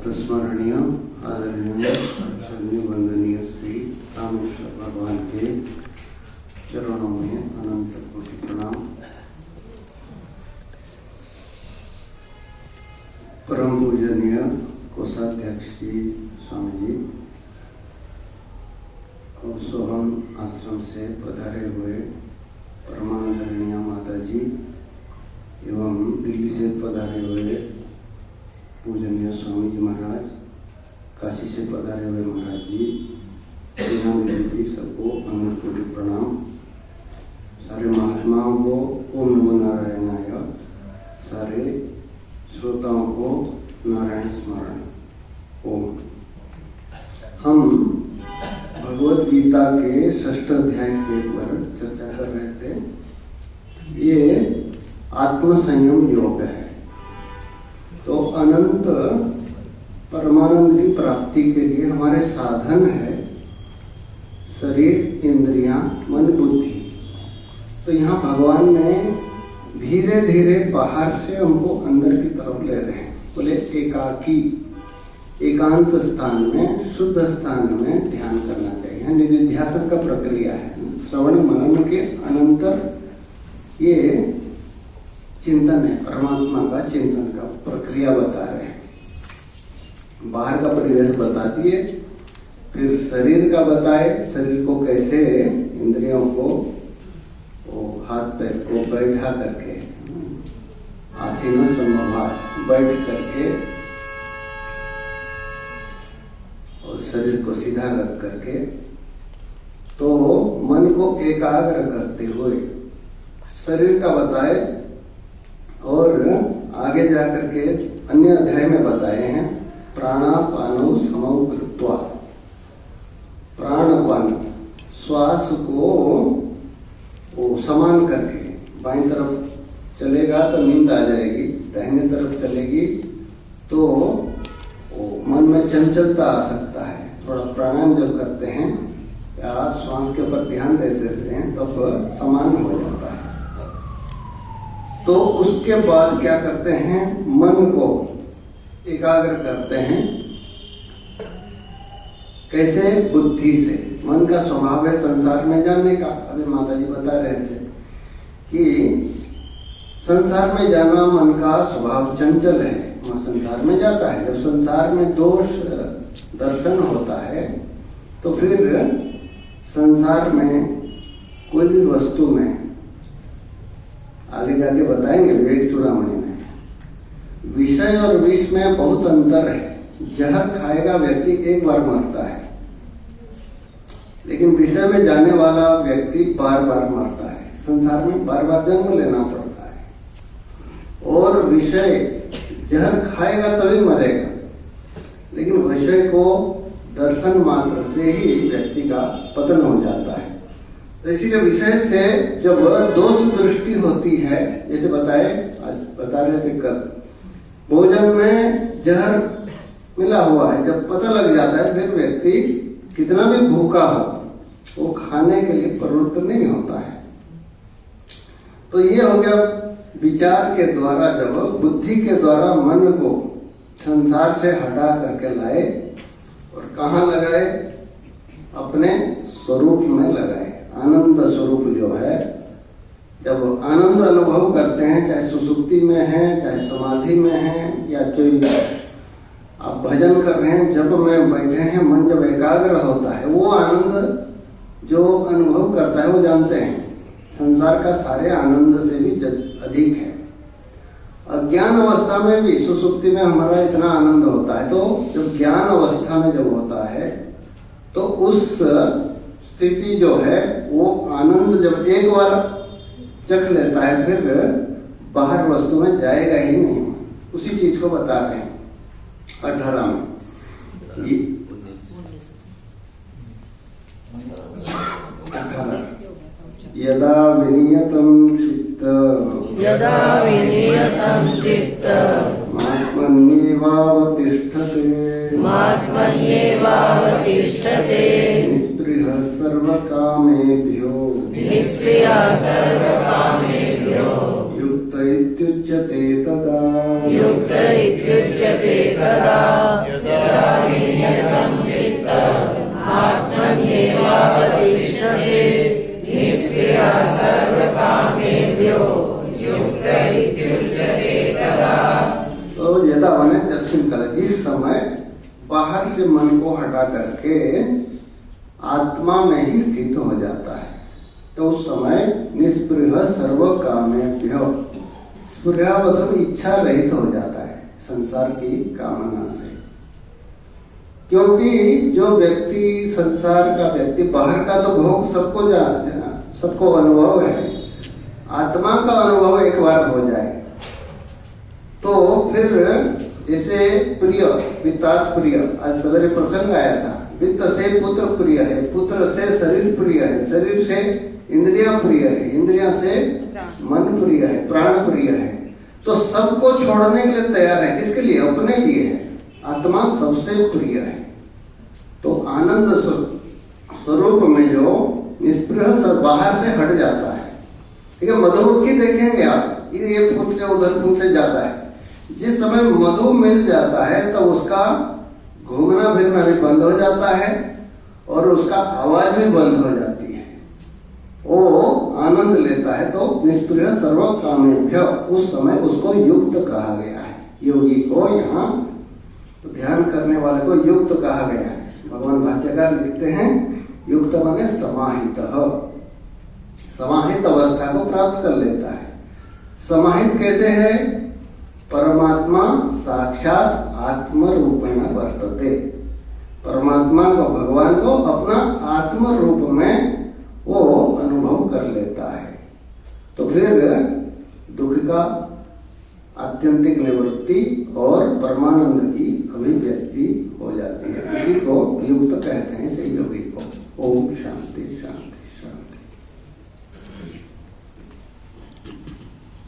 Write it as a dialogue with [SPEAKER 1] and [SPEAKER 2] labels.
[SPEAKER 1] स्मरणीय आदरणीय आचार्य वंदनीय श्री रामेश्वर भगवान के चरणों में अनंत कोटि प्रणाम। परम पूजनीय कोषाध्यक्ष जी स्वामी जी और सोहम आश्रम से पधारे हुए परमादरणीय माता जी एवं दिल्ली से पधारे हुए पूजनीय स्वामी जी महाराज, काशी से पधारे हुए महाराज जी, सबको अनंत कोटि प्रणाम। सारे महात्माओं को ओम नमो नारायणाय, सारे श्रोताओं को नारायण स्मरण ओम। हम भगवत गीता के 6ठ अध्याय के ऊपर चर्चा कर रहे थे। ये आत्म संयम योग है। तो अनंत परमानंद की प्राप्ति के लिए हमारे साधन है शरीर, इंद्रियां, मन, बुद्धि। तो यहाँ भगवान ने धीरे धीरे बाहर से हमको अंदर की तरफ ले रहे हैं। बोले एकाकी, एकांत स्थान में, शुद्ध स्थान में ध्यान करना चाहिए। निधिध्यासन का प्रक्रिया है। श्रवण मनन के अनंतर ये चिंतन है, परमात्मा का चिंतन का प्रक्रिया बता रहे हैं। बाहर का परिवेश बता दिए, फिर शरीर का बताए, शरीर को कैसे, इंद्रियों को, हाथ पैर को बैठा करके, आसीन समभाव बैठ करके और शरीर को सीधा रख करके, तो मन को एकाग्र करते हुए शरीर का बताए। और आगे जाकर के अन्य अध्याय में बताए हैं प्राणापानो समौ कृत्वा, प्राणपान श्वास को समान करके, बाईं तरफ चलेगा तो नींद आ जाएगी, दाहिने तरफ चलेगी तो मन में चंचलता आ सकता है। थोड़ा प्राणायाम जब करते हैं या श्वास के ऊपर ध्यान देते हैं तब समान हो जाता है। तो उसके बाद क्या करते हैं, मन को एकाग्र करते हैं। कैसे? बुद्धि से। मन का स्वभाव है संसार में जाने का। अभी माता जी बता रहे थे कि संसार में जाना मन का स्वभाव चंचल है, वह संसार में जाता है। जब संसार में दोष दर्शन होता है तो फिर संसार में कोई भी वस्तु में, आगे जाके बताएंगे विवेक चूड़ामणि में, विषय और विष में बहुत अंतर है। जहर खाएगा व्यक्ति एक बार मरता है, लेकिन विषय में जाने वाला व्यक्ति बार बार मरता है। संसार में बार बार जन्म लेना पड़ता है। और विषय जहर खाएगा तभी मरेगा, लेकिन विषय को दर्शन मात्र से ही व्यक्ति का पतन हो जाता है। इसीलिए विषय से जब दोष दृष्टि होती है, जैसे बताए, आज बता रहे थे कल, भोजन में जहर मिला हुआ है, जब पता लग जाता है फिर व्यक्ति कितना भी भूखा हो वो खाने के लिए प्रवृत्त नहीं होता है। तो ये हो गया विचार के द्वारा, जब बुद्धि के द्वारा मन को संसार से हटा करके लाए और कहाँ लगाए, अपने स्वरूप में लगाए। आनंद स्वरूप जो है, जब आनंद अनुभव करते हैं, चाहे सुसुप्ति में है, चाहे समाधि में है, या चाहे आप भजन कर रहे हैं, जब में बैठे हैं, मन जब एकाग्र होता है, वो आनंद जो अनुभव करता है वो जानते हैं संसार का सारे आनंद से भी अधिक है। अज्ञान अवस्था में भी, सुसुप्ति में हमारा इतना आनंद होता है, तो जब ज्ञान अवस्था में जब होता है तो उस स्थिति जो है वो आनंद जब एक बार चख लेता है फिर बाहर वस्तु में जाएगा ही नहीं। उसी चीज को बता रहे हैं 18 में। यदा विनियतं चित्त,
[SPEAKER 2] यदा विनियतं चित्त,
[SPEAKER 1] मात्मन्येवावतिष्ठते,
[SPEAKER 2] मात्मन्येवावतिष्ठते,
[SPEAKER 1] निःस्पृहः सर्वकामेभ्यो,
[SPEAKER 2] निःस्पृहः सर्वकामेभ्यो,
[SPEAKER 1] युक्त इत्युच्यते तदा,
[SPEAKER 2] युक्त इत्युच्यते तदा,
[SPEAKER 1] से मन को हटा करके आत्मा में ही स्थित हो जाता है, तो उस समय निष्पृह सर्व कामेभ्यो, स्पृहा मतलब इच्छा रहित हो जाता है संसार की कामना से। क्योंकि जो व्यक्ति संसार का व्यक्ति, बाहर का तो भोग सबको अनुभव है, आत्मा का अनुभव एक बार हो जाए तो फिर जैसे प्रिय वित्तात प्रिय, आज सवेरे प्रसंग आया था, वित्त से पुत्र प्रिय है, पुत्र से शरीर प्रिय है, शरीर से इंद्रिया प्रिय है, इंद्रिया से मन प्रिय है, प्राण प्रिय है। तो सबको छोड़ने के लिए तैयार है, किसके लिए? अपने लिए है। आत्मा सबसे प्रिय है। तो आनंद स्वरूप में जो निष्पृह सब बाहर से हट जाता है, ठीक है। मधुमक्खी देखेंगे आप, ये फूल से उधर फूल से जाता है, जिस समय मधु मिल जाता है तो उसका घूमना फिरना भी बंद हो जाता है और उसका आवाज भी बंद हो जाती है, वो आनंद लेता है। तो निष्पृह सर्व कामेभ्य, उस समय उसको युक्त कहा गया है। योगी को यहाँ तो ध्यान करने वाले को युक्त कहा गया है। भगवान भाष्यकार लिखते हैं युक्त माने समाहित, समाहित अवस्था को प्राप्त कर लेता है। समाहित कैसे है? परमात्मा साक्षात आत्म रूपेण वर्तते, परमात्मा को, भगवान को अपना आत्म रूप में वो अनुभव कर लेता है। तो फिर दुख का आत्यंतिक निवृत्ति और परमानंद की अभिव्यक्ति हो जाती है। इसी को युक्त कहते हैं।